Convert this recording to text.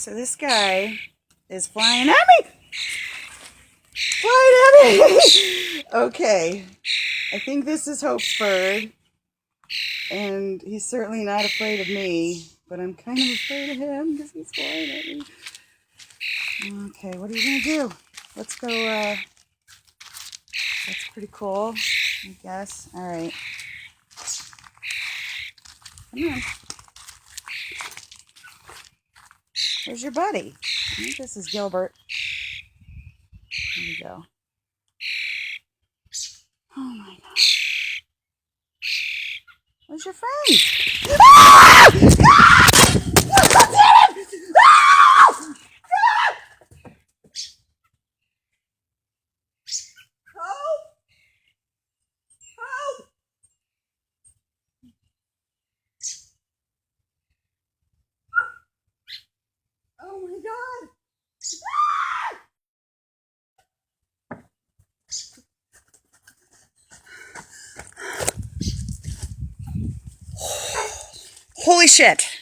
So this guy is flying at me. Flying at me. Okay. I think this is Hope's bird. And he's certainly not afraid of me. But I'm kind of afraid of him because he's flying at me. Okay, what are you going to do? Let's go, that's pretty cool, I guess. All right. Come on. Where's your buddy? I think this is Gilbert. There we go. Oh my gosh. Where's your friend? Ah! Oh my God! Holy shit!